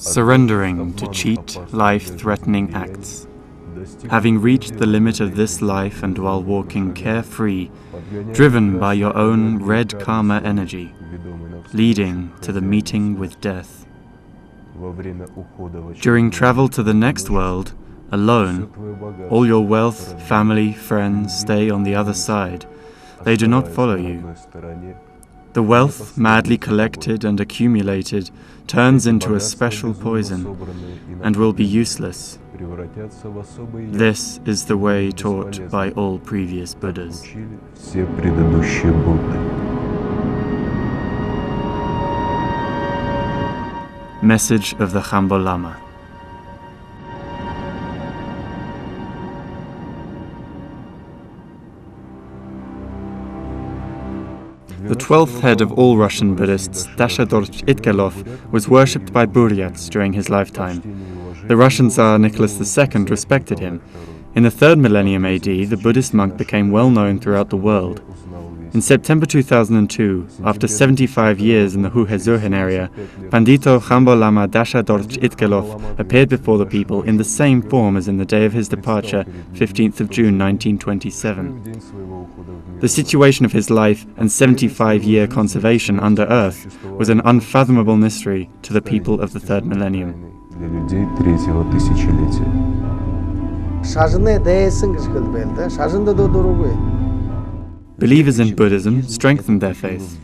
surrendering to cheat life-threatening acts. Having reached the limit of this life and while walking carefree, driven by your own red karma energy, leading to the meeting with death. During travel to the next world, alone, all your wealth, family, friends stay on the other side. They do not follow you. The wealth, madly collected and accumulated, turns into a special poison and will be useless. This is the way taught by all previous Buddhas. Message of the Hambo Lama. The 12th head of all Russian Buddhists, Erdeny Itigelov, was worshipped by Buryats during his lifetime. The Russian Tsar Nicholas II respected him. In the 3rd millennium AD, the Buddhist monk became well known throughout the world. In September 2002, after 75 years in the Zvyagin area, Pandito Hambo Lama Erdeny Itigelov appeared before the people in the same form as in the day of his departure, 15th of June 1927. The situation of his life and 75-year conservation under earth was an unfathomable mystery to the people of the 3rd millennium. Believers in Buddhism strengthened their faith.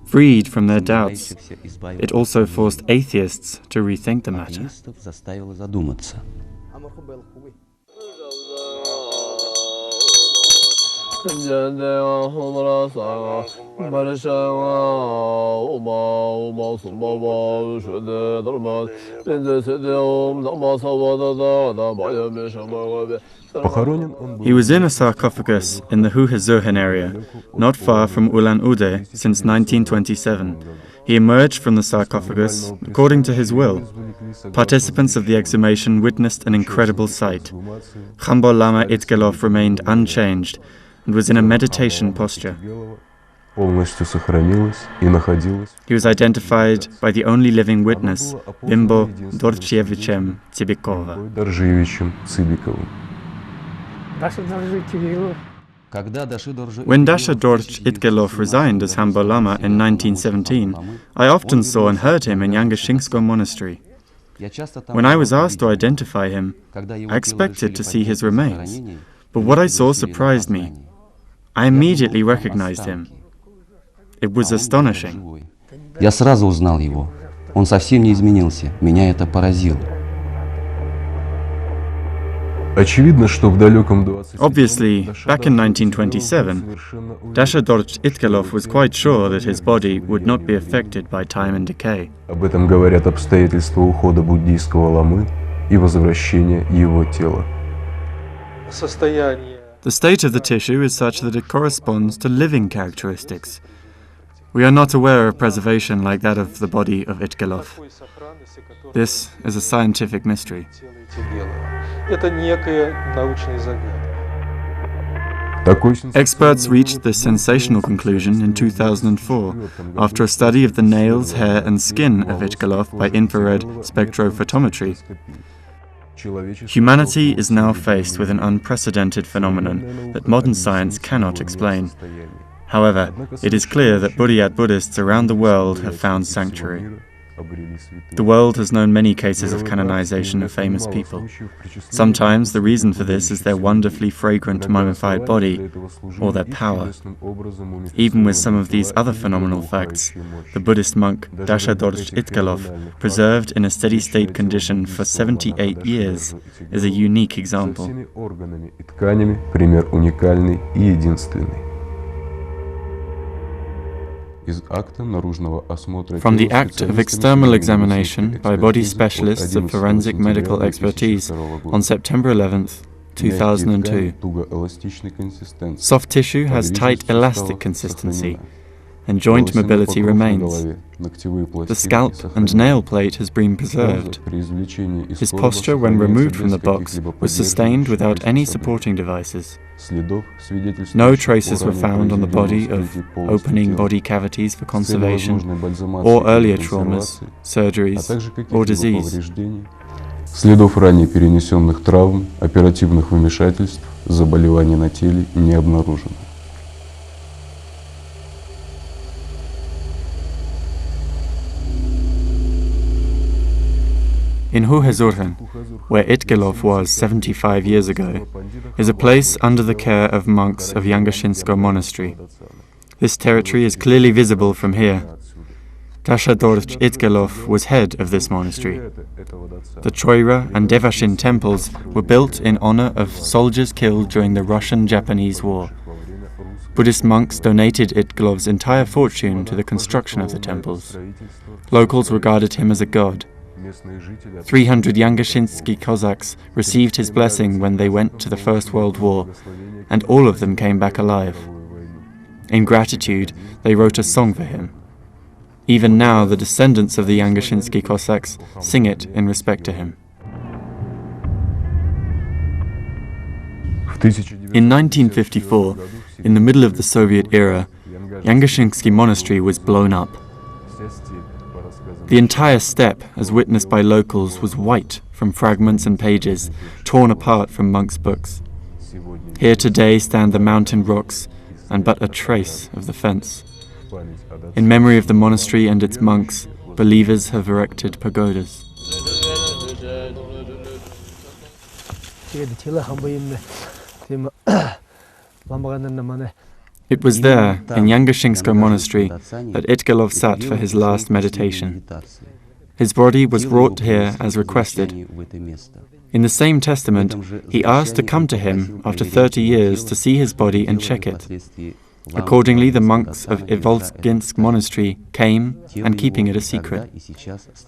Freed from their doubts, it also forced atheists to rethink the matter. He was in a sarcophagus in the Zvyagin area, not far from Ulan-Ude, since 1927. He emerged from the sarcophagus according to his will. Participants of the exhumation witnessed an incredible sight. Hambo Lama Itigelov remained unchanged and was in a meditation posture. He was identified by the only living witness, Bimbo Dorchevichem Tsibikova. When Dasha Dorch Itigelov resigned as Hambo Lama in 1917, I often saw and heard him in Yangashinsko Monastery. When I was asked to identify him, I expected to see his remains, but what I saw surprised me. I immediately recognized him. It was astonishing. Я сразу узнал его. Он совсем не изменился. Меня это поразило. Obviously, back in 1927, Dasha Dorch Itigelov was quite sure that his body would not be affected by time and decay. Об этом говорят обстоятельства ухода буддийского ламы и возвращения его тела. The state of the tissue is such that it corresponds to living characteristics. We are not aware of preservation like that of the body of Itigelov. This is a scientific mystery. Experts reached this sensational conclusion in 2004 after a study of the nails, hair and skin of Itigelov by infrared spectrophotometry. Humanity is now faced with an unprecedented phenomenon that modern science cannot explain. However, it is clear that Buryat Buddhists around the world have found sanctuary. The world has known many cases of canonization of famous people. Sometimes the reason for this is their wonderfully fragrant mummified body, or their power. Even with some of these other phenomenal facts, the Buddhist monk Dasha Dorch Itigelov, preserved in a steady state condition for 78 years, is a unique example. From the act of external examination by body specialists of forensic medical expertise on September 11th, 2002, soft tissue has tight elastic consistency. and joint mobility remains. The scalp and nail plate has been preserved. His posture when removed from the box was sustained without any supporting devices. No traces were found on the body of opening body cavities for conservation, or earlier traumas, surgeries, or disease. Следов ранее перенесенных травм, оперативных вмешательств, заболеваний на теле не обнаружено. In Zvyagin, where Itigelov was 75 years ago, is a place under the care of monks of Yangashinsko Monastery. This territory is clearly visible from here. Dashadorj Itigelov was head of this monastery. The Choira and Devashin temples were built in honor of soldiers killed during the Russian-Japanese War. Buddhist monks donated Itigelov's entire fortune to the construction of the temples. Locals regarded him as a god. 300 Yangashinsky Cossacks received his blessing when they went to the First World War, and all of them came back alive. In gratitude, they wrote a song for him. Even now, the descendants of the Yangashinsky Cossacks sing it in respect to him. In 1954, in the middle of the Soviet era, Yangashinsky Monastery was blown up. The entire steppe, as witnessed by locals, was white from fragments and pages torn apart from monks' books. Here today stand the mountain rocks and but a trace of the fence. In memory of the monastery and its monks, believers have erected pagodas. It was there, in Yangashinsko Monastery, that Itigelov sat for his last meditation. His body was brought here as requested. In the same testament, he asked to come to him after 30 years to see his body and check it. Accordingly, the monks of Ivolginsk Monastery came, and keeping it a secret.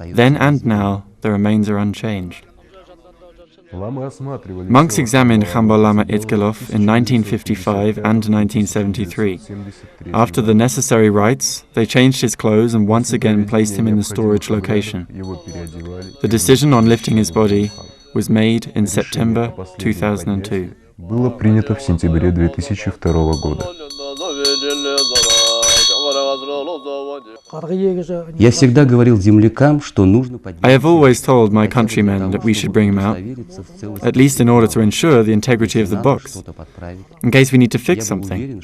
Then and now, the remains are unchanged. Monks examined Hambo Lama Itigelov in 1955 and 1973. After the necessary rites, they changed his clothes and once again placed him in the storage location. The decision on lifting his body was made in September 2002. Было принято в сентябре 2002 года. Я всегда говорил землякам, что нужно I have always told my countrymen that we should bring him out, at least in order to ensure the integrity of the box, in case we need to fix something.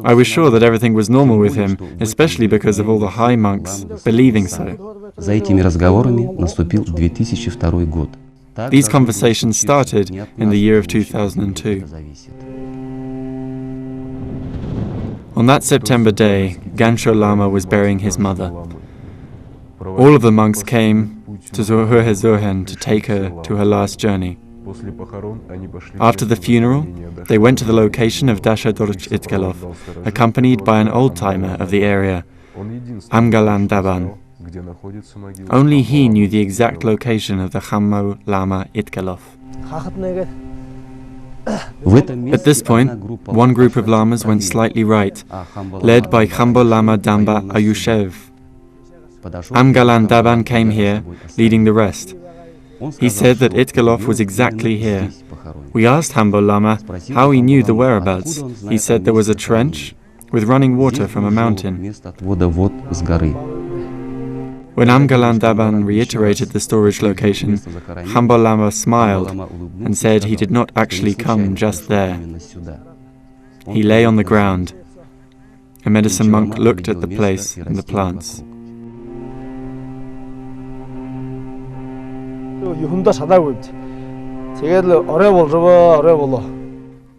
I was sure that everything was normal with him, especially because of all the high monks believing so. За этими разговорами наступил 2002 год. These conversations started in the year of 2002. On that September day, Gansho Lama was burying his mother. All of the monks came to Zvyagin to take her to her last journey. After the funeral, they went to the location of Dashadorj Itigelov, accompanied by an old-timer of the area, Amgalan Daban. Only he knew the exact location of the Hambo Lama Itigelov. At this point, one group of lamas went slightly right, led by Hambo Lama Damba Ayushev. Amgalan Daban came here, leading the rest. He said that Itigelov was exactly here. We asked Hambo Lama how he knew the whereabouts. He said there was a trench with running water from a mountain. When Amgalan Daban reiterated the storage location, Hambo Lama smiled and said he did not actually come just there. He lay on the ground. A medicine monk looked at the place and the plants.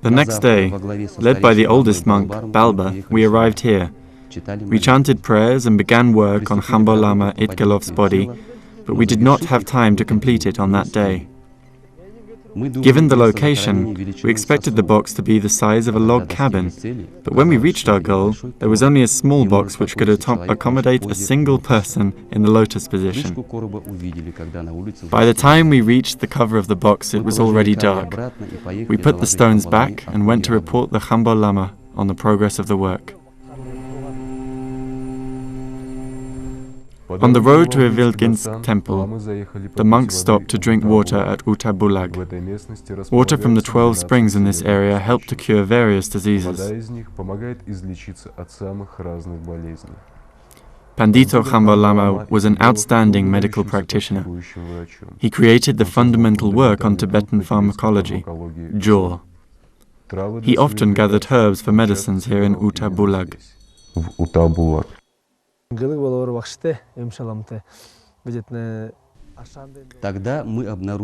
The next day, led by the oldest monk, Balba, we arrived here. We chanted prayers and began work on Hambo Lama Itigelov's body, but we did not have time to complete it on that day. Given the location, we expected the box to be the size of a log cabin, but when we reached our goal, there was only a small box which could accommodate a single person in the lotus position. By the time we reached the cover of the box, it was already dark. We put the stones back and went to report the Hambo Lama on the progress of the work. On the road to Zvyagin temple, the monks stopped to drink water at Bulag. Water from the 12 springs in this area help to cure various diseases. Pandito Hambo Lama was an outstanding medical practitioner. He created the fundamental work on Tibetan pharmacology, jaw. He often gathered herbs for medicines here in Bulag.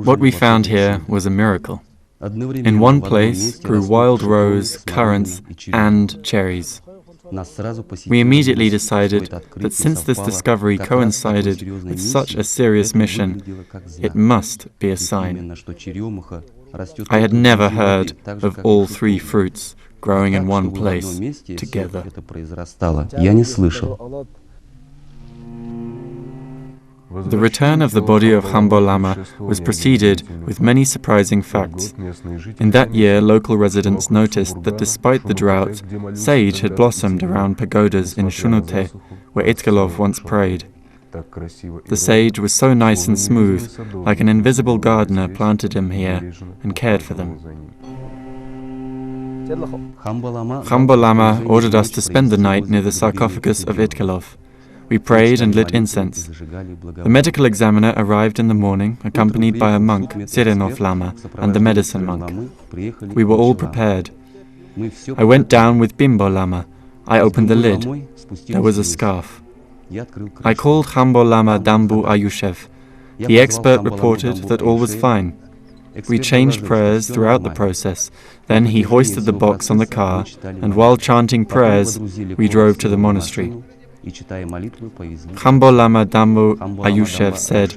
What we found here was a miracle. In one place grew wild rose, currants, and cherries. We immediately decided that since this discovery coincided with such a serious mission, it must be a sign. I had never heard of all three fruits growing in one place together. The return of the body of Hambo Lama was preceded with many surprising facts. In that year, local residents noticed that despite the drought, sage had blossomed around pagodas in Shunute, where Itigelov once prayed. The sage was so nice and smooth, like an invisible gardener planted him here and cared for them. Hambo Lama ordered us to spend the night near the sarcophagus of Itigelov. We prayed and lit incense. The medical examiner arrived in the morning, accompanied by a monk, Sirenov Lama, and the medicine monk. We were all prepared. I went down with Bimbo Lama. I opened the lid. There was a scarf. I called Hambo Lama Dambu Ayushev. The expert reported that all was fine. We changed prayers throughout the process. Then he hoisted the box on the car, and while chanting prayers, we drove to the monastery. Hambo Lama Dambu Ayushev said,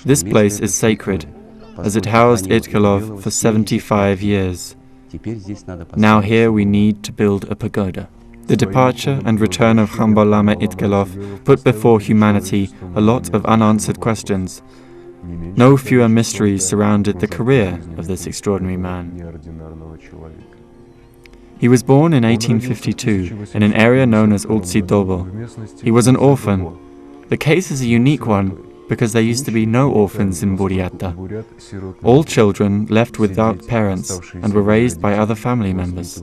"This place is sacred, as it housed Itigelov for 75 years. Now here we need to build a pagoda." The departure and return of Hambo Lama Itigelov put before humanity a lot of unanswered questions. No fewer mysteries surrounded the career of this extraordinary man. He was born in 1852 in an area known as Dobo. He was an orphan. The case is a unique one because there used to be no orphans in Buryatia. All children left without parents and were raised by other family members.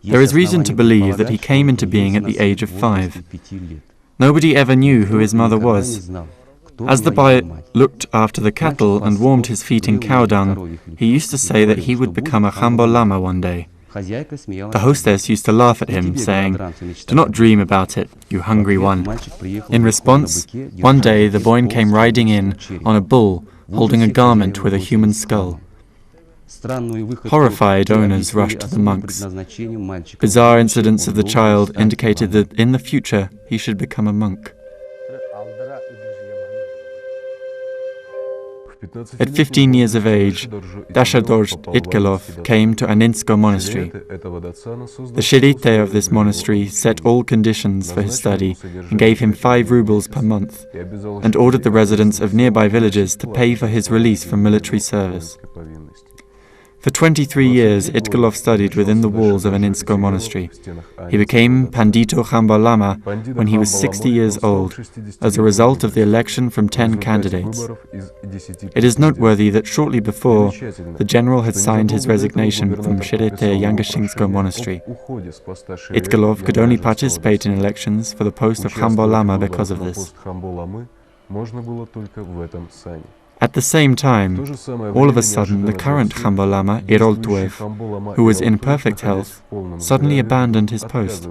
There is reason to believe that he came into being at the age of 5. Nobody ever knew who his mother was. As the boy looked after the cattle and warmed his feet in cow dung, he used to say that he would become a Hambo Lama one day. The hostess used to laugh at him, saying, "Do not dream about it, you hungry one." In response, one day the boy came riding in on a bull, holding a garment with a human skull. Horrified owners rushed to the monks. Bizarre incidents of the child indicated that in the future he should become a monk. At 15 years of age, Dashador Itigelov came to Aninsko monastery. The shirite of this monastery set all conditions for his study and gave him 5 rubles per month, and ordered the residents of nearby villages to pay for his release from military service. For 23 years, Itigelov studied within the walls of Aninsko monastery. He became Pandito Hambo Lama when he was 60 years old, as a result of the election from 10 candidates. It is noteworthy that shortly before, the general had signed his resignation from Shirete Yangashinsko monastery. Itigelov could only participate in elections for the post of Hambo Lama because of this. At the same time, all of a sudden, the current Hambo Lama, Iroltuev, who was in perfect health, suddenly abandoned his post.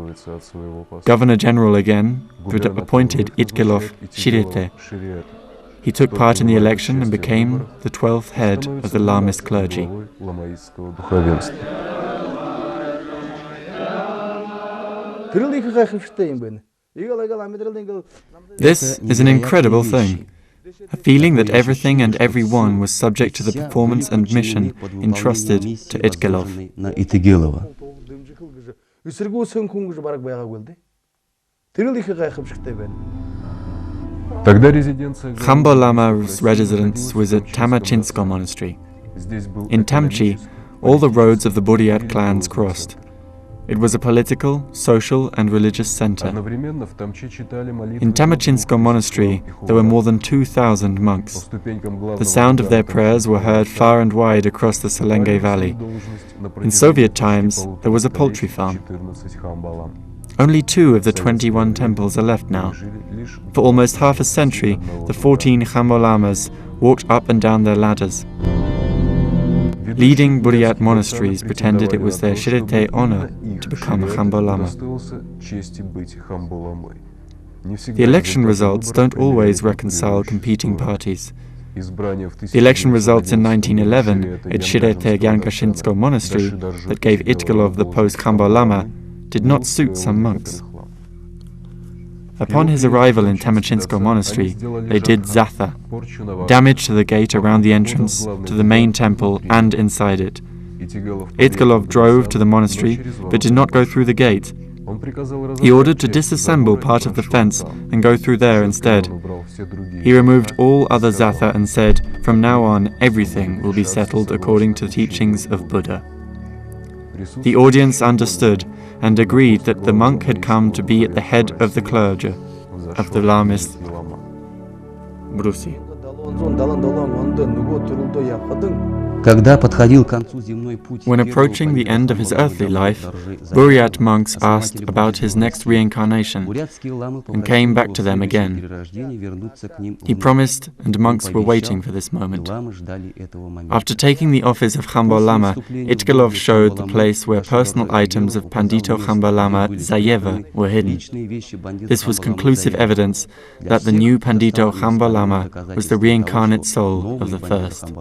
Governor General again appointed Itigelov Shirete. He took part in the election and became the 12th head of the Lamist clergy. This is an incredible thing. A feeling that everything and everyone was subject to the performance and mission entrusted to Itigelov. Hambo Lama's residence was at Tamachinsko monastery. In Tamchi, all the roads of the Buryat clans crossed. It was a political, social and religious center. In Tamachinsko monastery, there were more than 2,000 monks. The sound of their prayers were heard far and wide across the Selenge Valley. In Soviet times, there was a poultry farm. Only 2 of the 21 temples are left now. For almost half a century, the 14 Hambo Lamas walked up and down their ladders. Leading Buryat monasteries pretended it was their Shirite honor to become a Hambo Lama. The election results don't always reconcile competing parties. The election results in 1911 at Shirite Yankashinsko monastery that gave Itigelov the post Hambo Lama did not suit some monks. Upon his arrival in Tamachinsko monastery, they did zatha, damage to the gate around the entrance to the main temple and inside it. Itigelov drove to the monastery but did not go through the gate. He ordered to disassemble part of the fence and go through there instead. He removed all other zatha and said, "From now on, everything will be settled according to the teachings of Buddha." The audience understood and agreed that the monk had come to be at the head of the clergy, of the Lamist Brusi. When approaching the end of his earthly life, Buryat monks asked about his next reincarnation and came back to them again. He promised, and monks were waiting for this moment. After taking the office of Hambo Lama, Itigelov showed the place where personal items of Pandito Hambo Lama Zayeva were hidden. This was conclusive evidence that the new Pandito Hambo Lama was the reincarnate soul of the first.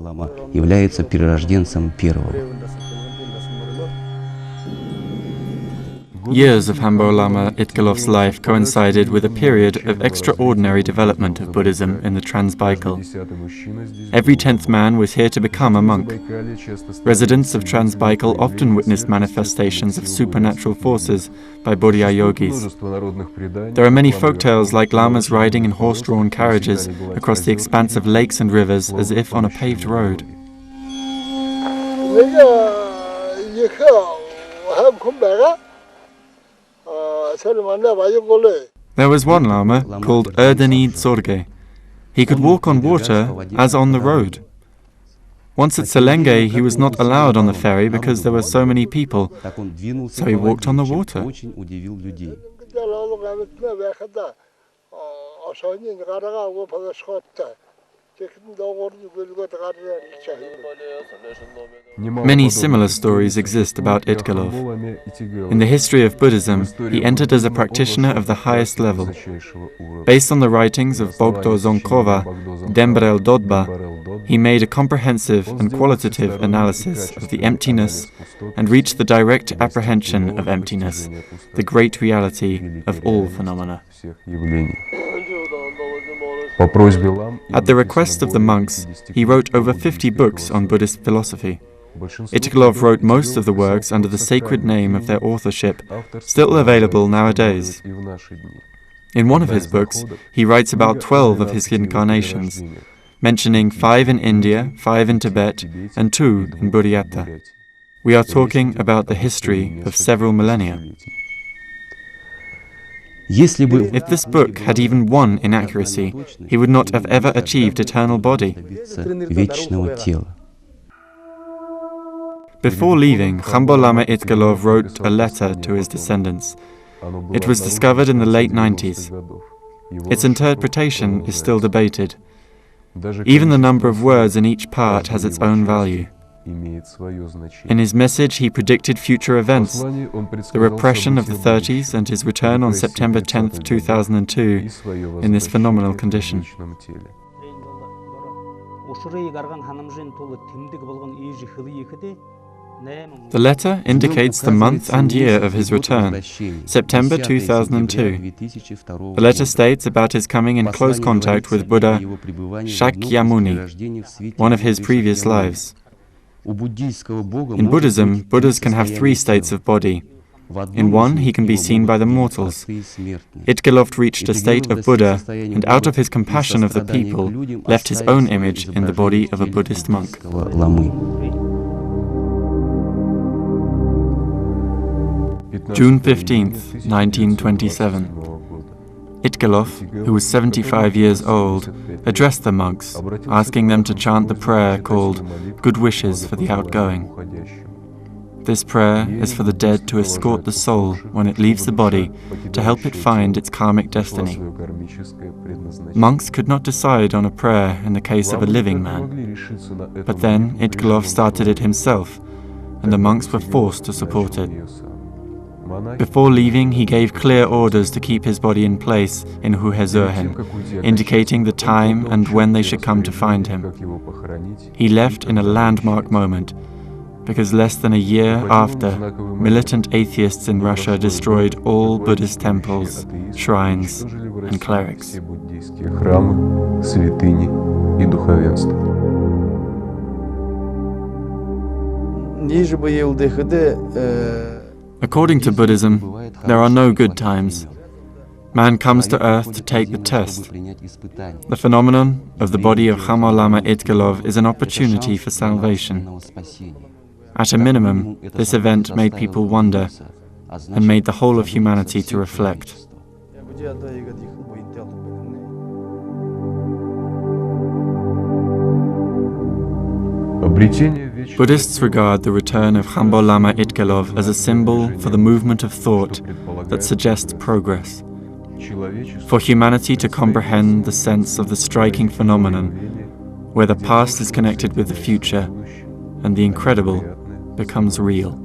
Years of Hambo Lama Itigelov's life coincided with a period of extraordinary development of Buddhism in the Trans-Baikal. Every 10th man was here to become a monk. Residents of Trans-Baikal often witnessed manifestations of supernatural forces by Bodhi yogis. There are many folktales like lamas riding in horse-drawn carriages across the expanse of lakes and rivers as if on a paved road. There was one lama called Erdeny Munhe. He could walk on water as on the road. Once at Selenge, he was not allowed on the ferry because there were so many people, so he walked on the water. Many similar stories exist about Itigelov. In the history of Buddhism, he entered as a practitioner of the highest level. Based on the writings of Bogdo Zonkova, Dembrel Dodba, he made a comprehensive and qualitative analysis of the emptiness and reached the direct apprehension of emptiness, the great reality of all phenomena. At the request of the monks, he wrote over 50 books on Buddhist philosophy. Itigelov wrote most of the works under the sacred name of their authorship, still available nowadays. In one of his books, he writes about 12 of his incarnations, mentioning 5 in India, 5 in Tibet, and 2 in Buryata. We are talking about the history of several millennia. If this book had even one inaccuracy, he would not have ever achieved eternal body. Before leaving, Hambo Lama Itigelov wrote a letter to his descendants. It was discovered in the late 90s. Its interpretation is still debated. Even the number of words in each part has its own value. In his message, he predicted future events, the repression of the 30s and his return on September 10, 2002, in this phenomenal condition. The letter indicates the month and year of his return, September 2002. The letter states about his coming in close contact with Buddha Shakyamuni, one of his previous lives. In Buddhism, Buddhas can have 3 states of body. In one, he can be seen by the mortals. Itigelov reached a state of Buddha, and out of his compassion of the people, left his own image in the body of a Buddhist monk. June 15th, 1927. Itigelov, who was 75 years old, addressed the monks, asking them to chant the prayer called Good Wishes for the Outgoing. This prayer is for the dead to escort the soul when it leaves the body to help it find its karmic destiny. Monks could not decide on a prayer in the case of a living man, but then Itigelov started it himself, and the monks were forced to support it. Before leaving, he gave clear orders to keep his body in place in Zvyagin, indicating the time and when they should come to find him. He left in a landmark moment, because less than a year after, militant atheists in Russia destroyed all Buddhist temples, shrines, and clerics. According to Buddhism, there are no good times. Man comes to earth to take the test. The phenomenon of the body of Hambo Lama Itigelov is an opportunity for salvation. At a minimum, this event made people wonder and made the whole of humanity to reflect. Buddhists regard the return of Hambo Lama Itigelov as a symbol for the movement of thought that suggests progress, for humanity to comprehend the sense of the striking phenomenon where the past is connected with the future and the incredible becomes real.